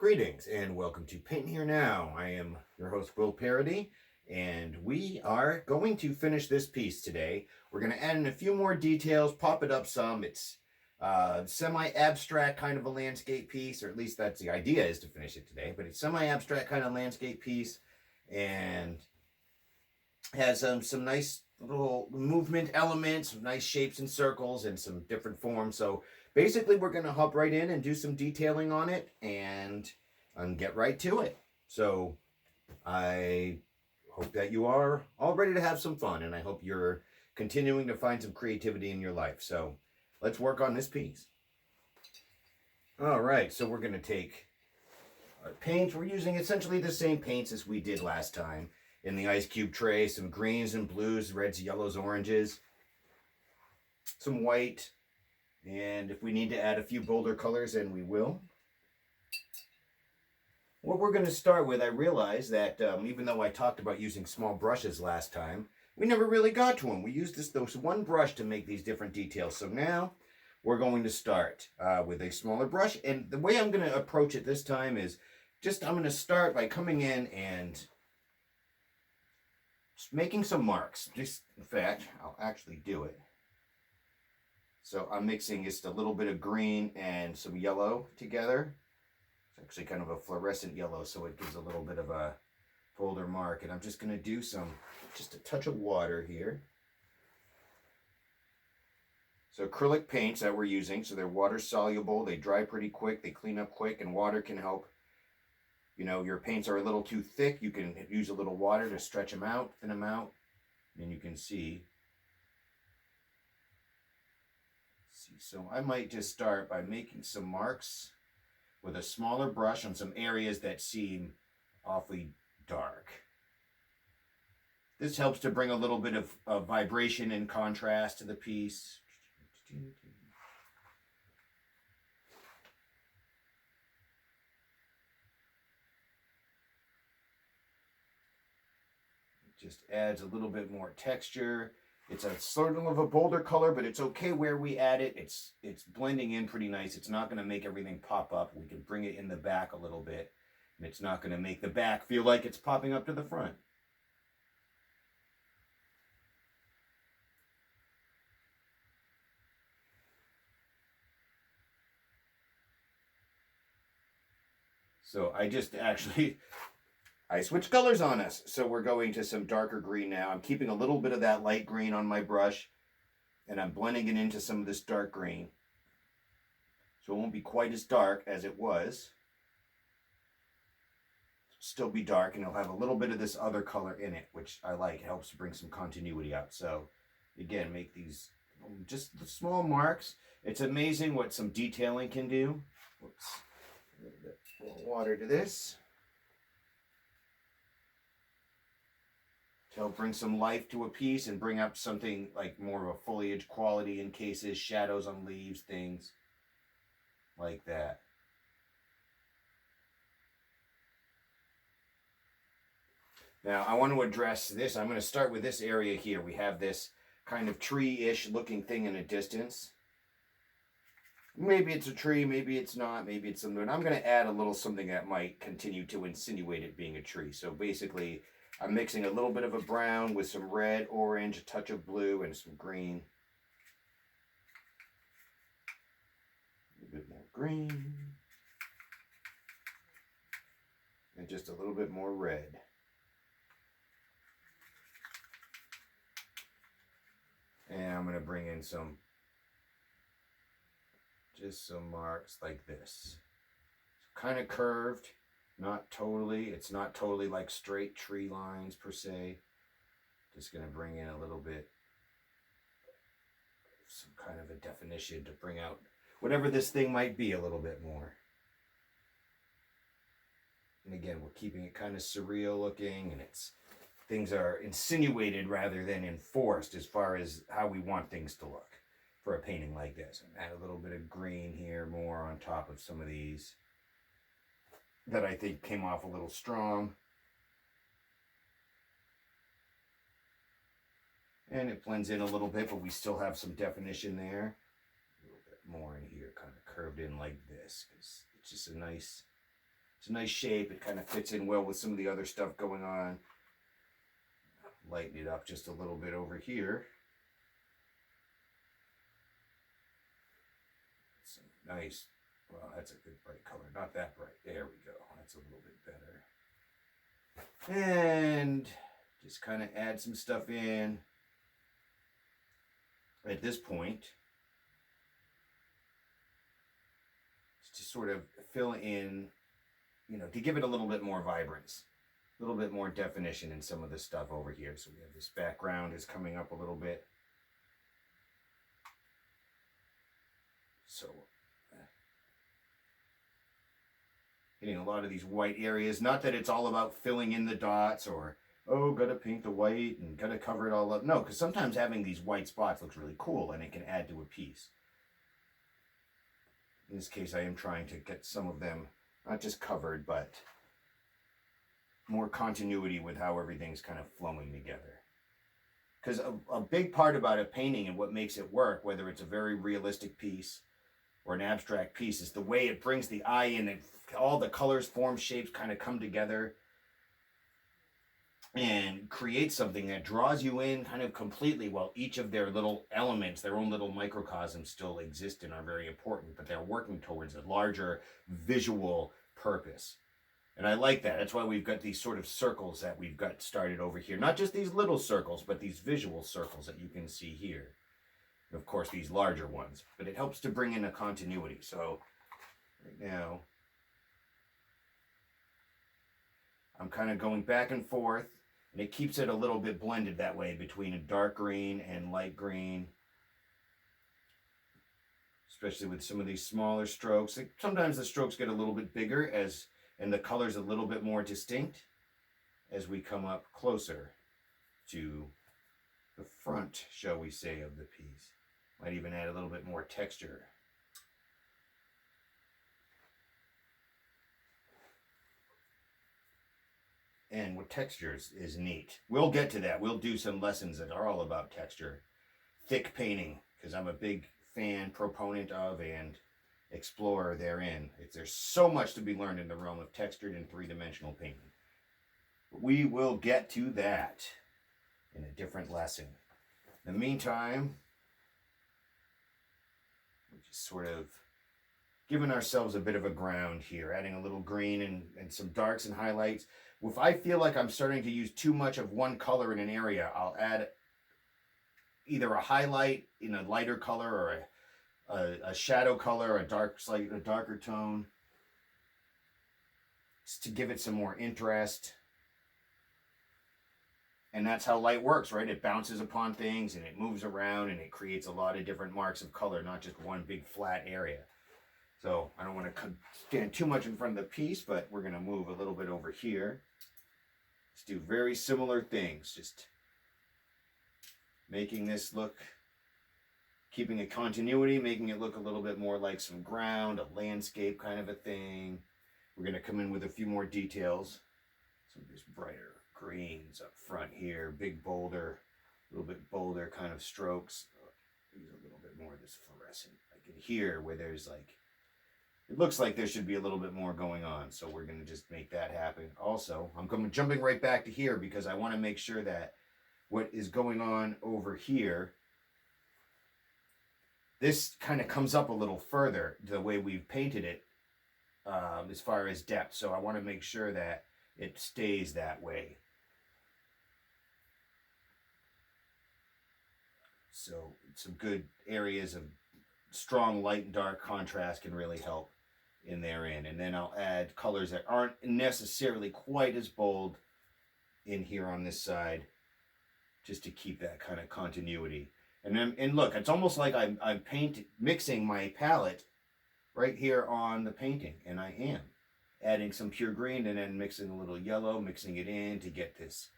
Greetings and welcome to Paint Here Now. I am your host, Will Parody, and we are going to finish this piece today. We're going to add in a few more details, pop it up some. It's semi-abstract kind of a landscape piece, or at least that's the idea, is to finish it today, but it's semi-abstract kind of landscape piece and has some nice little movement elements, some nice shapes and circles and some different forms. So basically we're going to hop right in and do some detailing on it and get right to it. So I hope that you are all ready to have some fun, and I hope you're continuing to find some creativity in your life. So let's work on this piece. All right, so we're going to take our paints. We're using essentially the same paints as we did last time in the ice cube tray. Some greens and blues, reds, yellows, oranges, some white, and if we need to add a few bolder colors, then we will. What we're going to start with, I realize that even though I talked about using small brushes last time, we never really got to them. We used this one brush to make these different details. So now we're going to start with a smaller brush. And the way I'm going to approach it this time is I'm going to start by coming in and just making some marks. In fact, I'll actually do it. So I'm mixing just a little bit of green and some yellow together. It's actually kind of a fluorescent yellow, so it gives a little bit of a bolder mark. And I'm just going to do just a touch of water here. So acrylic paints that we're using, so they're water soluble, they dry pretty quick, they clean up quick, and water can help. You know, your paints are a little too thick, you can use a little water to stretch them out, thin them out, and you can see. So I might just start by making some marks with a smaller brush on some areas that seem awfully dark. This helps to bring a little bit of vibration and contrast to the piece. Just adds a little bit more texture. It's a sort of a bolder color, but it's okay where we add it. It's blending in pretty nice. It's not going to make everything pop up. We can bring it in the back a little bit, and it's not going to make the back feel like it's popping up to the front. So I switched colors on us. So we're going to some darker green now. I'm keeping a little bit of that light green on my brush, and I'm blending it into some of this dark green. So it won't be quite as dark as it was. Still be dark, and it'll have a little bit of this other color in it, which I like. It helps to bring some continuity out. So again, make these just the small marks. It's amazing what some detailing can do. Whoops. A little bit more water to this to help bring some life to a piece and bring up something like more of a foliage quality in cases, shadows on leaves, things like that. Now I want to address this. I'm going to start with this area here. We have this kind of tree-ish looking thing in a distance. Maybe it's a tree, maybe it's not, maybe it's something. I'm going to add a little something that might continue to insinuate it being a tree. So basically, I'm mixing a little bit of a brown with some red, orange, a touch of blue, and some green. A little bit more green. And just a little bit more red. And I'm going to bring in some marks like this. Kind of curved, not totally. It's not totally like straight tree lines per se. Just going to bring in a little bit, some kind of a definition to bring out whatever this thing might be a little bit more. And again, we're keeping it kind of surreal looking, and things are insinuated rather than enforced as far as how we want things to look for a painting like this. Add a little bit of green here more on top of some of these that I think came off a little strong. And it blends in a little bit, but we still have some definition there. A little bit more in here, kind of curved in like this, because it's just It's a nice shape. It kind of fits in well with some of the other stuff going on. Lighten it up just a little bit over here. Some nice, well, that's a good bright color. Not that bright. There we go. That's a little bit better. And just kind of add some stuff in at this point. To sort of fill in, you know, to give it a little bit more vibrance, a little bit more definition in some of the stuff over here. So we have this background is coming up a little bit. So hitting a lot of these white areas. Not that it's all about filling in the dots or, oh, gotta paint the white and gotta cover it all up. No, because sometimes having these white spots looks really cool and it can add to a piece. In this case, I am trying to get some of them not just covered, but more continuity with how everything's kind of flowing together. Because a big part about a painting and what makes it work, whether it's a very realistic piece or an abstract piece, is the way it brings the eye in and all the colors, forms, shapes kind of come together and create something that draws you in kind of completely, while each of their little elements, their own little microcosms, still exist and are very important, but they're working towards a larger visual purpose. And I like that. That's why we've got these sort of circles that we've got started over here. Not just these little circles, but these visual circles that you can see here. And of course, these larger ones. But it helps to bring in a continuity. So right now, I'm kind of going back and forth. And it keeps it a little bit blended that way between a dark green and light green. Especially with some of these smaller strokes. Sometimes the strokes get a little bit bigger and the color's a little bit more distinct as we come up closer to the front, shall we say, of the piece. Might even add a little bit more texture. And with textures is neat. We'll get to that. We'll do some lessons that are all about texture. Thick painting, because I'm a big fan, proponent of, and explorer therein. There's so much to be learned in the realm of textured and three-dimensional painting. We will get to that in a different lesson. In the meantime, we're just sort of giving ourselves a bit of a ground here, adding a little green and some darks and highlights. If I feel like I'm starting to use too much of one color in an area, I'll add either a highlight in a lighter color or a shadow color, a darker tone, just to give it some more interest. And that's how light works, right? It bounces upon things and it moves around and it creates a lot of different marks of color, not just one big flat area. So I don't want to stand too much in front of the piece, but we're going to move a little bit over here. Let's do very similar things, just making this look, keeping a continuity, making it look a little bit more like some ground, a landscape kind of a thing. We're going to come in with a few more details. Some of these brighter greens up front here, big bolder, a little bit bolder kind of strokes. Use a little bit more of this fluorescent, like in here where there's like, it looks like there should be a little bit more going on, so we're going to just make that happen. Also, I'm jumping right back to here because I want to make sure that what is going on over here, this kind of comes up a little further the way we've painted it as far as depth. So I want to make sure that it stays that way. So some good areas of strong light and dark contrast can really help in therein. And then I'll add colors that aren't necessarily quite as bold in here on this side, just to keep that kind of continuity. And look, it's almost like I'm mixing my palette right here on the painting, and I am adding some pure green and then mixing a little yellow, mixing it in to get this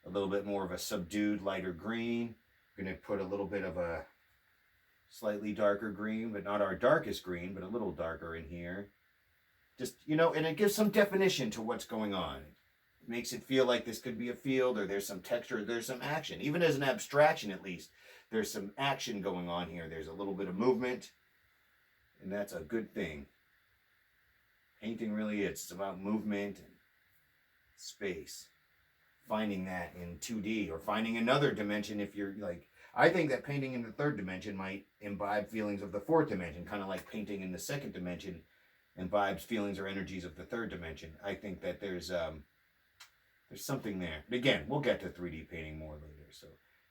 a little bit more of a subdued lighter green. I'm going to put a little bit of a slightly darker green, but not our darkest green, but a little darker in here. Just, you know, and it gives some definition to what's going on. It makes it feel like this could be a field, or there's some texture, there's some action. Even as an abstraction, at least, there's some action going on here. There's a little bit of movement, and that's a good thing. Painting really, it's about movement and space. Finding that in 2D or finding another dimension if you're like, I think that painting in the third dimension might imbibe feelings of the fourth dimension, kind of like painting in the second dimension imbibes feelings or energies of the third dimension. I think that there's something there. But again, we'll get to 3D painting more later. So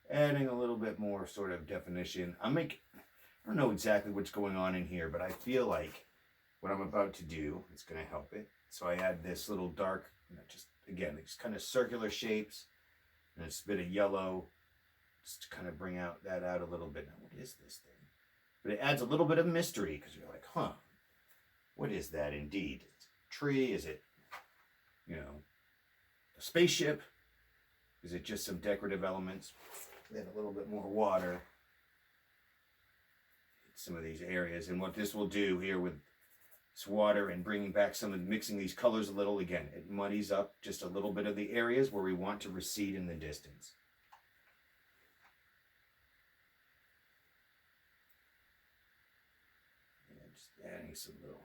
adding a little bit more sort of definition. I don't know exactly what's going on in here, but I feel like what I'm about to do is going to help it. So I add this little dark, just again, these kind of circular shapes and a bit of yellow just to kind of bring that out a little bit. Now, what is this thing? But it adds a little bit of mystery because you're like, huh, what is that indeed? It's a tree? Is it, a spaceship? Is it just some decorative elements? Then a little bit more water. Some of these areas. And what this will do here with this water and bringing back some and mixing these colors a little, again, it muddies up just a little bit of the areas where we want to recede in the distance. And just adding some little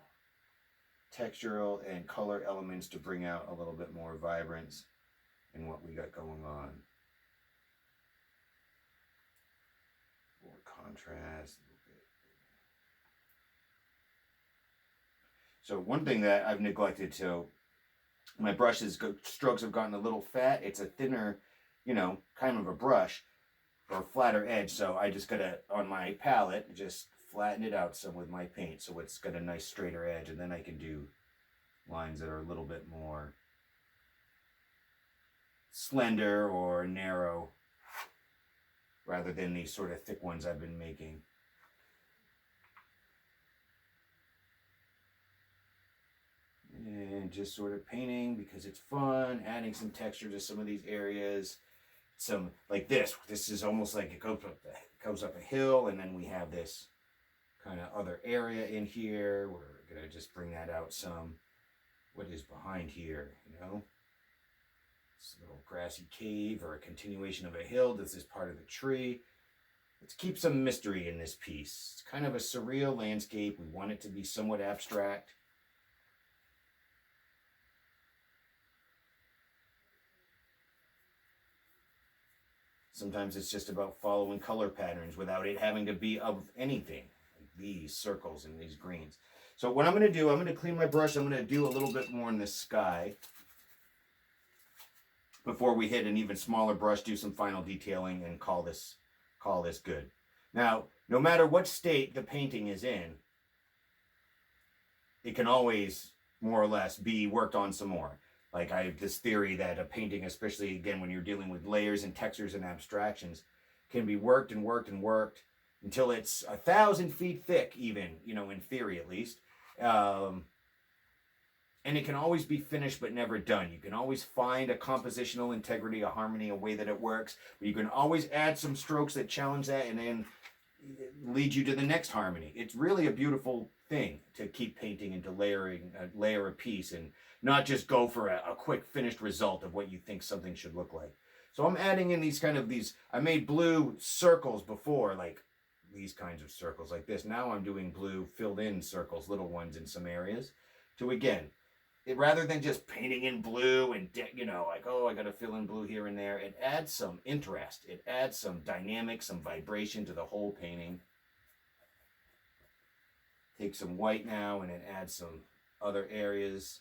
textural and color elements to bring out a little bit more vibrance in what we got going on. More contrast. So one thing that I've neglected to, my brushes strokes have gotten a little fat. It's a thinner, kind of a brush or a flatter edge. So I just gotta, on my palette, just flatten it out some with my paint. So it's got a nice straighter edge. And then I can do lines that are a little bit more slender or narrow rather than these sort of thick ones I've been making. And just sort of painting because it's fun, adding some texture to some of these areas. Some like this is almost like it goes up a hill, and then we have this kind of other area in here. We're gonna just bring that out some. What is behind here, This little grassy cave or a continuation of a hill. This is part of the tree. Let's keep some mystery in this piece. It's kind of a surreal landscape. We want it to be somewhat abstract. Sometimes it's just about following color patterns without it having to be of anything. Like these circles and these greens. So what I'm going to do, I'm going to clean my brush. I'm going to do a little bit more in the sky. Before we hit an even smaller brush, do some final detailing and call this good. Now, no matter what state the painting is in, it can always more or less be worked on some more. Like I have this theory that a painting, especially again when you're dealing with layers and textures and abstractions, can be worked and worked and worked until it's 1,000 feet thick, even, in theory at least. And it can always be finished but never done. You can always find a compositional integrity, a harmony, a way that it works. But you can always add some strokes that challenge that and then lead you to the next harmony. It's really a beautiful thing to keep painting and to layer a piece and not just go for a quick finished result of what you think something should look like. So I'm adding in I made blue circles before, like these kinds of circles like this. Now I'm doing blue filled in circles, little ones in some areas, to again, rather than just painting in blue and, like, oh, I got to fill in blue here and there, it adds some interest. It adds some dynamic, some vibration to the whole painting. Take some white now and it adds some other areas,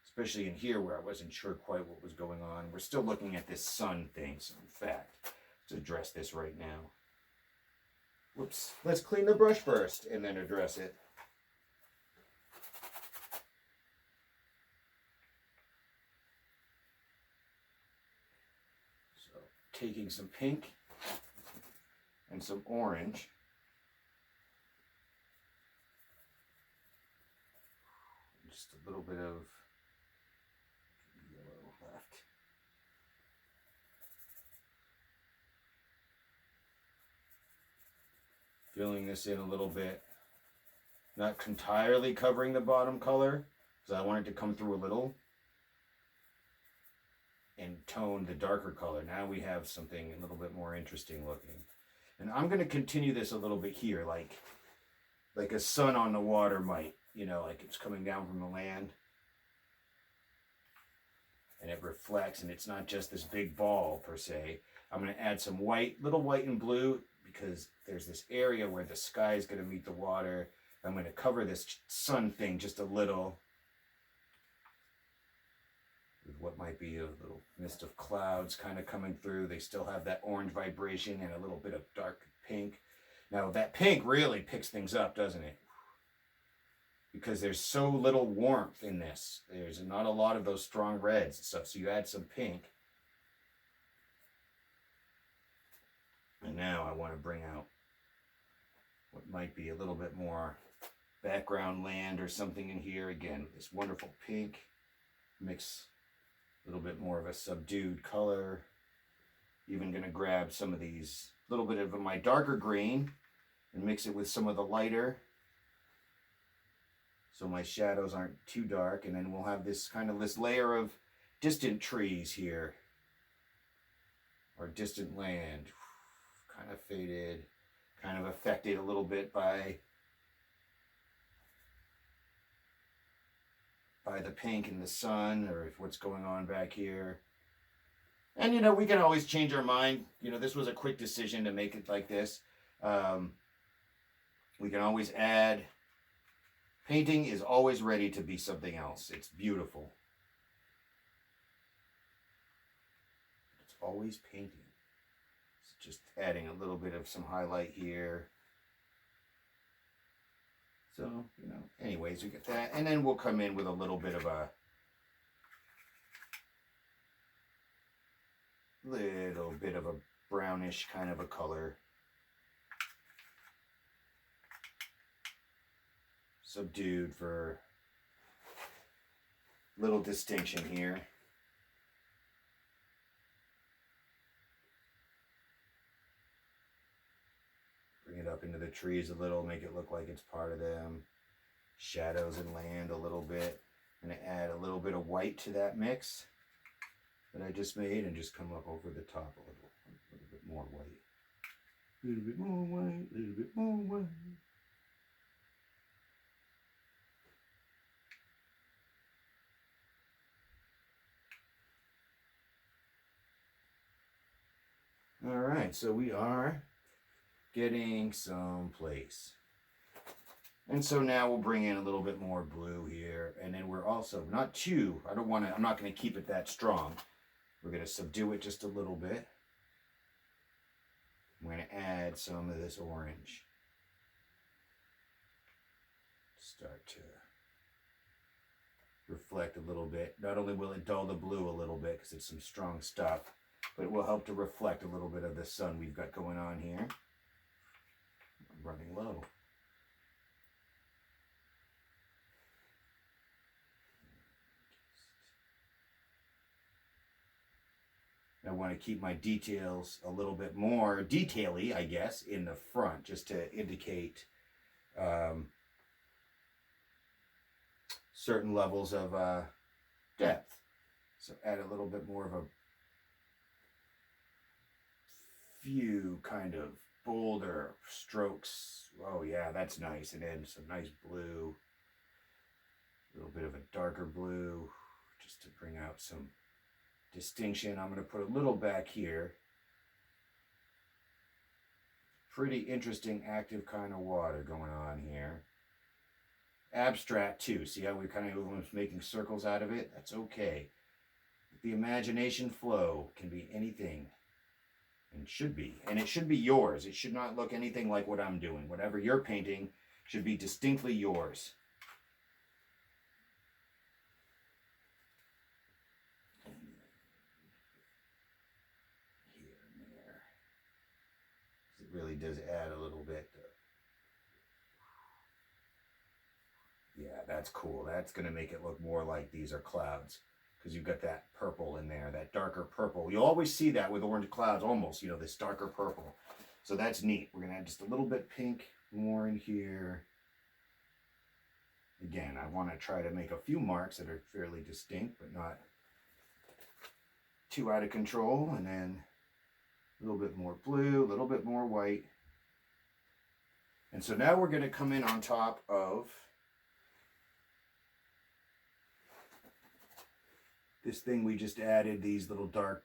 especially in here where I wasn't sure quite what was going on. We're still looking at this sun thing, so in fact, let's address this right now. Whoops. Let's clean the brush first and then address it. So, taking some pink and some orange. Just a little bit of yellow left. Filling this in a little bit. Not entirely covering the bottom color, because I want it to come through a little. And tone the darker color. Now we have something a little bit more interesting looking. And I'm going to continue this a little bit here, like a sun on the water might you know, like it's coming down from the land. And it reflects, and it's not just this big ball per se. I'm going to add some white, little white and blue, because there's this area where the sky is going to meet the water. I'm going to cover this sun thing just a little with what might be a little mist of clouds kind of coming through. They still have that orange vibration and a little bit of dark pink. Now that pink really picks things up, doesn't it? Because there's so little warmth in this. There's not a lot of those strong reds and stuff. So you add some pink. And now I want to bring out what might be a little bit more background land or something in here. Again, this wonderful pink. Mix a little bit more of a subdued color. Even going to grab some of these, little bit of my darker green and mix it with some of the lighter, so my shadows aren't too dark. And then we'll have this kind of this layer of distant trees here, or distant land, kind of faded, kind of affected a little bit by the pink and the sun, or what's going on back here. And you know, we can always change our mind. You know, this was a quick decision to make it like this. We can always add. Painting is always ready to be something else. It's beautiful. It's always painting. It's just adding a little bit of some highlight here. So, you know, anyways, we get that. And then we'll come in with a little bit of a brownish kind of a color. Subdued for little distinction here. Bring it up into the trees a little, make it look like it's part of them. Shadows and land a little bit. I'm going to add a little bit of white to that mix that I just made and just come up over the top a little bit more white. A little bit more white, a little bit more white. All right, so we are getting someplace. And so now we'll bring in a little bit more blue here. And then we're also I'm not going to keep it that strong. We're going to subdue it just a little bit. I'm going to add some of this orange. Start to reflect a little bit. Not only will it dull the blue a little bit because it's some strong stuff, but it will help to reflect a little bit of the sun we've got going on here. I'm running low. I want to keep my details a little bit more detail-y, I guess, in the front, just to indicate certain levels of depth. So add a little bit more of a few kind of bolder strokes. Oh yeah, that's nice. And then some nice blue, a little bit of a darker blue, just to bring out some distinction. I'm going to put a little back here. Pretty interesting active kind of water going on here. Abstract too. See how we kind of was making circles out of it? That's okay. The imagination flow can be anything. And should be. And it should be yours. It should not look anything like what I'm doing. Whatever you're painting should be distinctly yours. Here and there. It really does add a little bit. Yeah, that's cool. That's going to make it look more like these are clouds. Because you've got that purple in there, that darker purple. You'll always see that with orange clouds, almost, you know, this darker purple. So that's neat. We're going to add just a little bit pink more in here. Again, I want to try to make a few marks that are fairly distinct, but not too out of control. And then a little bit more blue, a little bit more white. And so now we're going to come in on top of this thing we just added, these little dark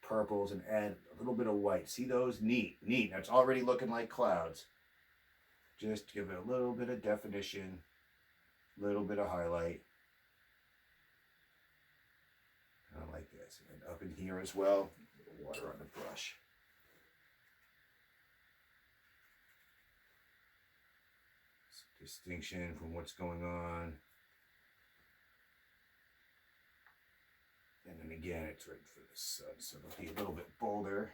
purples, and add a little bit of white. See those? Neat, neat. That's already looking like clouds. Just give it a little bit of definition, a little bit of highlight. I like this. And up in here as well, a little water on the brush. Distinction from what's going on. And then again, it's right for the sun, so it'll be a little bit bolder.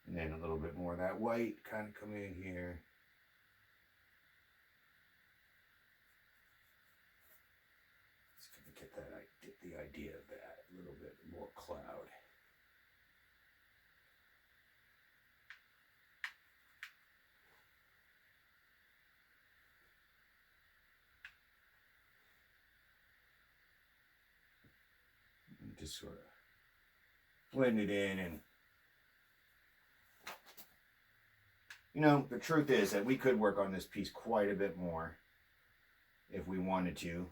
And then a little bit more of that white kind of come in here. Just gonna get the idea of that, a little bit more cloud. And just sort of blend it in. And you know, the truth is that we could work on this piece quite a bit more if we wanted to,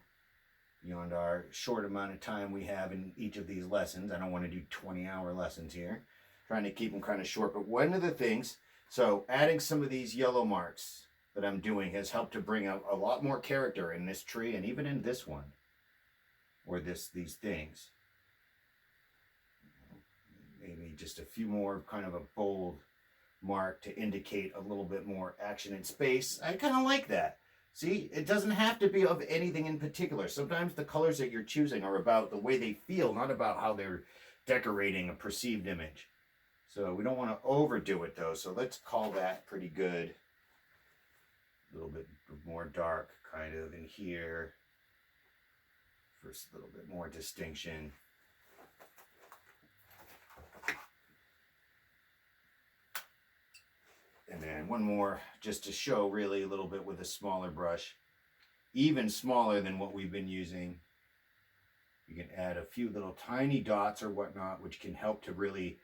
beyond our short amount of time we have in each of these lessons. I don't want to do 20-hour lessons here, trying to keep them kind of short. But one of the things, so adding some of these yellow marks that I'm doing has helped to bring out a lot more character in this tree, and even in this one, or these things. Maybe just a few more kind of a bold mark to indicate a little bit more action in space. I kind of like that. See, it doesn't have to be of anything in particular. Sometimes the colors that you're choosing are about the way they feel, not about how they're decorating a perceived image. So we don't want to overdo it though. So let's call that pretty good. A little bit more dark kind of in here. First, a little bit more distinction. And then one more just to show really a little bit with a smaller brush, even smaller than what we've been using. You can add a few little tiny dots or whatnot, which can help to really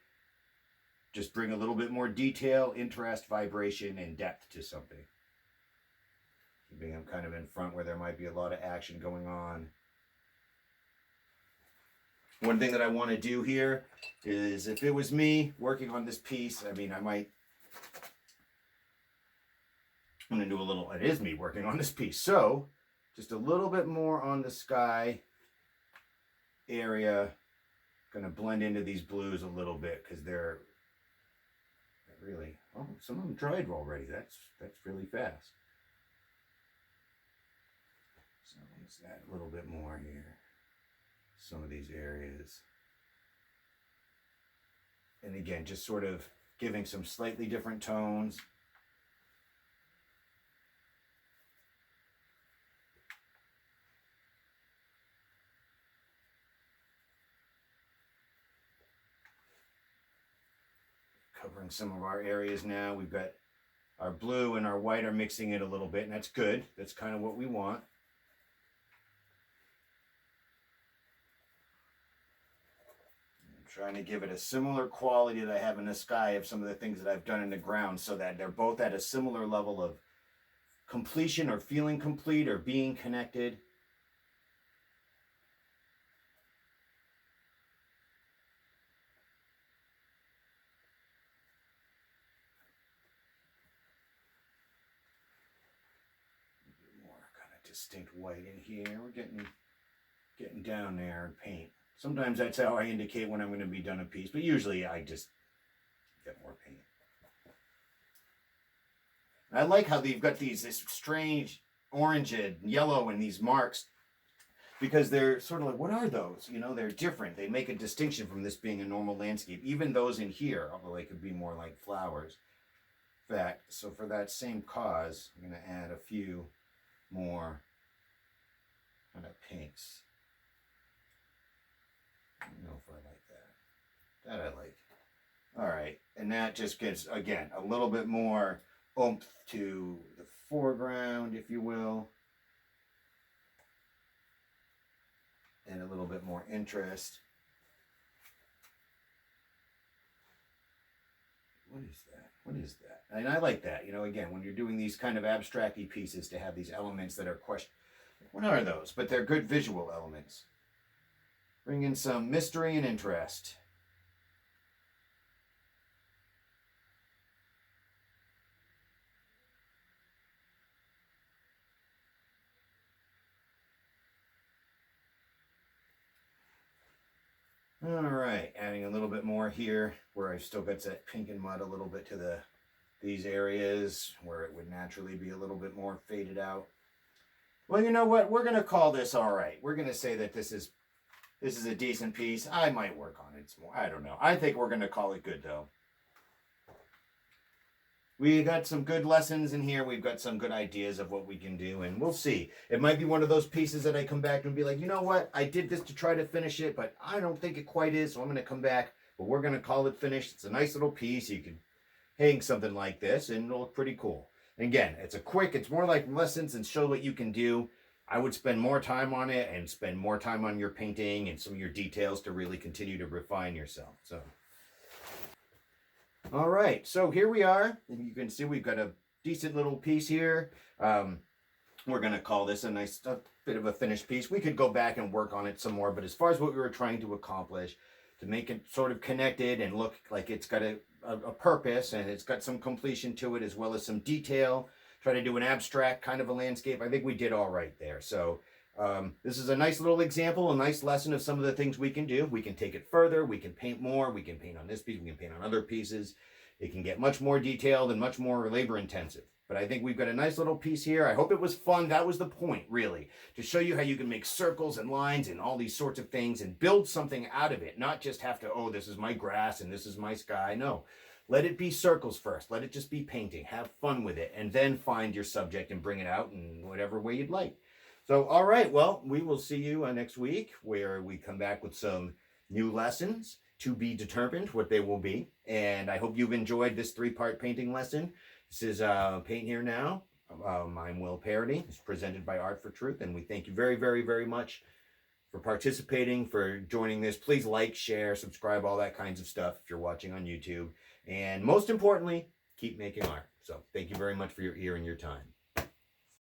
just bring a little bit more detail, interest, vibration, and depth to something. Keeping them kind of in front where there might be a lot of action going on. One thing that I want to do here is, if it was me working on this piece, I mean, I'm going to do a little, it is me working on this piece. So just a little bit more on the sky area. Going to blend into these blues a little bit because they're really, oh, some of them dried already. That's really fast. So let's add a little bit more here. Some of these areas. And again, just sort of giving some slightly different tones. Covering some of our areas now. We've got our blue and our white are mixing it a little bit, and that's good. That's kind of what we want. I'm trying to give it a similar quality that I have in the sky of some of the things that I've done in the ground, so that they're both at a similar level of completion or feeling complete or being connected. Distinct white in here. We're getting down there in paint. Sometimes that's how I indicate when I'm going to be done a piece, but usually I just get more paint. I like how you've got this strange orange and yellow and these marks, because they're sort of like, what are those? You know, they're different. They make a distinction from this being a normal landscape. Even those in here, although they could be more like flowers. In fact, so for that same cause, I'm going to add a few more kind of pinks. I don't know if I like that. That I like. All right, and that just gives, again, a little bit more oomph to the foreground, if you will, and a little bit more interest. What is that? What is that? And I like that, you know, again, when you're doing these kind of abstract-y pieces, to have these elements that are question. What are those? But they're good visual elements. Bring in some mystery and interest. All right, adding a little bit more here where I've still got that pink and mud a little bit to these areas where it would naturally be a little bit more faded out. Well, you know what? We're gonna call this all right. We're gonna say that this is a decent piece. I might work on it some more. I don't know. I think we're gonna call it good though. We got some good lessons in here. We've got some good ideas of what we can do, and we'll see. It might be one of those pieces that I come back and be like, you know what? I did this to try to finish it, but I don't think it quite is, so I'm going to come back. But we're going to call it finished. It's a nice little piece. You can hang something like this, and it'll look pretty cool. And again, it's more like lessons and show what you can do. I would spend more time on it and spend more time on your painting and some of your details to really continue to refine yourself. So. All right, so here we are. And you can see we've got a decent little piece here. We're going to call this a nice bit of a finished piece. We could go back and work on it some more, but as far as what we were trying to accomplish, to make it sort of connected and look like it's got a purpose and it's got some completion to it as well as some detail, try to do an abstract kind of a landscape, I think we did all right there. So this is a nice little example, a nice lesson of some of the things we can do. We can take it further. We can paint more. We can paint on this piece. We can paint on other pieces. It can get much more detailed and much more labor intensive. But I think we've got a nice little piece here. I hope it was fun. That was the point, really, to show you how you can make circles and lines and all these sorts of things and build something out of it. Not just have to, oh, this is my grass and this is my sky. No. Let it be circles first. Let it just be painting. Have fun with it. And then find your subject and bring it out in whatever way you'd like. So, all right, well, we will see you next week where we come back with some new lessons to be determined what they will be. And I hope you've enjoyed this 3-part painting lesson. This is Paint Here Now. I'm Will Parody. It's presented by Art for Truth. And we thank you very, very, very much for participating, for joining this. Please like, share, subscribe, all that kinds of stuff if you're watching on YouTube. And most importantly, keep making art. So thank you very much for your ear and your time.